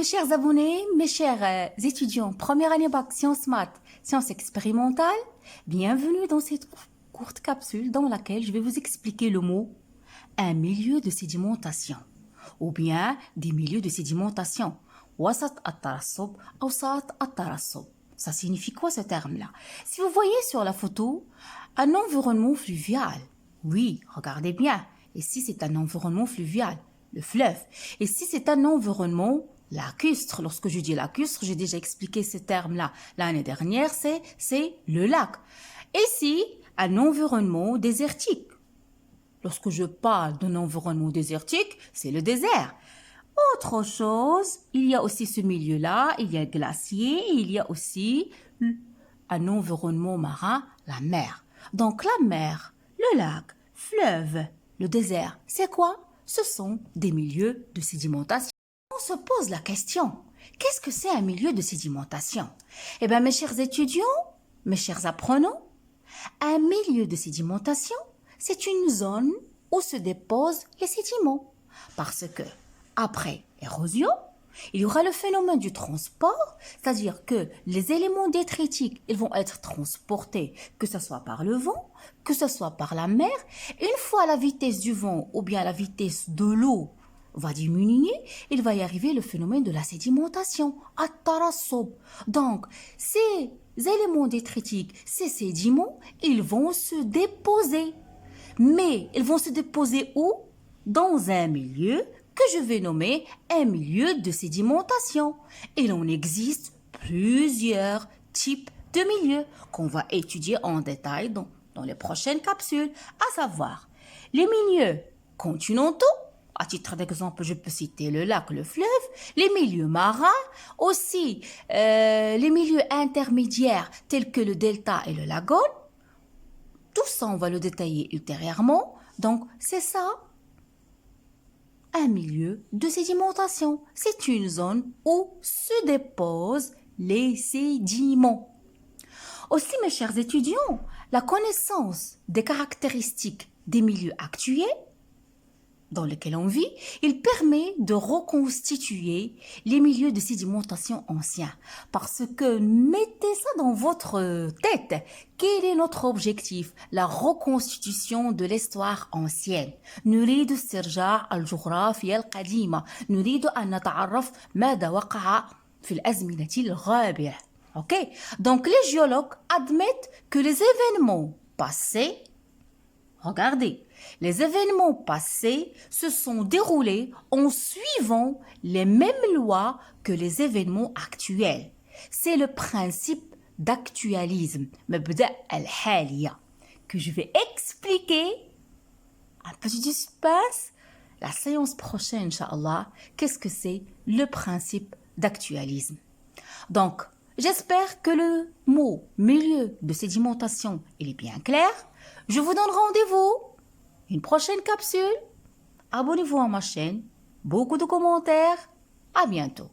chers abonnés, mes chers étudiants, première année bac sciences maths, sciences expérimentales, bienvenue dans cette courte capsule dans laquelle je vais vous expliquer le mot un milieu de sédimentation ou bien des milieux de sédimentation. Wasat at-tarassub, awsat at-tarassub. Ça signifie quoi ce terme-là? Si vous voyez sur la photo un environnement fluvial, oui, regardez bien. Ici, c'est un environnement fluvial, le fleuve. Ici, c'est un environnement lacustre. Lorsque je dis lacustre, j'ai déjà expliqué ce terme-là l'année dernière, c'est le lac. Ici, un environnement désertique. Lorsque je parle d'un environnement désertique, c'est le désert. Autre chose, il y a aussi ce milieu-là, il y a glacier, il y a aussi un environnement marin, la mer. Donc la mer, le lac, fleuve, le désert, c'est quoi? Ce sont des milieux de sédimentation. On se pose la question, qu'est-ce que c'est un milieu de sédimentation? Eh bien, mes chers étudiants, mes chers apprenants, un milieu de sédimentation, c'est une zone où se déposent les sédiments. Parce que, après érosion, il y aura le phénomène du transport, c'est-à-dire que les éléments détritiques, ils vont être transportés, que ce soit par le vent, que ce soit par la mer. Une fois la vitesse du vent ou bien la vitesse de l'eau va diminuer, il va y arriver le phénomène de la sédimentation, at-tarassub. Donc, ces éléments détritiques, ces sédiments, ils vont se déposer. Mais ils vont se déposer où? Dans un milieu que je vais nommer un milieu de sédimentation. Il en existe plusieurs types de milieux qu'on va étudier en détail dans les prochaines capsules, à savoir les milieux continentaux. À titre d'exemple, je peux citer le lac, le fleuve, les milieux marins, aussi les milieux intermédiaires tels que le delta et le lagon. Tout ça, on va le détailler ultérieurement. Donc, c'est ça, un milieu de sédimentation. C'est une zone où se déposent les sédiments. Aussi, mes chers étudiants, la connaissance des caractéristiques des milieux actuels dans lesquels on vit, il permet de reconstituer les milieux de sédimentation anciens. Parce que mettez ça dans votre tête. Quel est notre objectif? La reconstitution de l'histoire ancienne. نريد استرجاع الجغرافيا القديمة. نريد أن نتعرف ماذا وقع في الأزمنة الغابرة. Ok? Donc les géologues admettent que les événements passés, regardez, les événements passés se sont déroulés en suivant les mêmes lois que les événements actuels. C'est le principe d'actualisme, مبدأ الحالية, que je vais expliquer un petit suspense la séance prochaine, Inch'Allah. Qu'est-ce que c'est le principe d'actualisme? Donc, j'espère que le mot milieu de sédimentation il est bien clair. Je vous donne rendez-vous une prochaine capsule. Abonnez-vous à ma chaîne. Beaucoup de commentaires. À bientôt.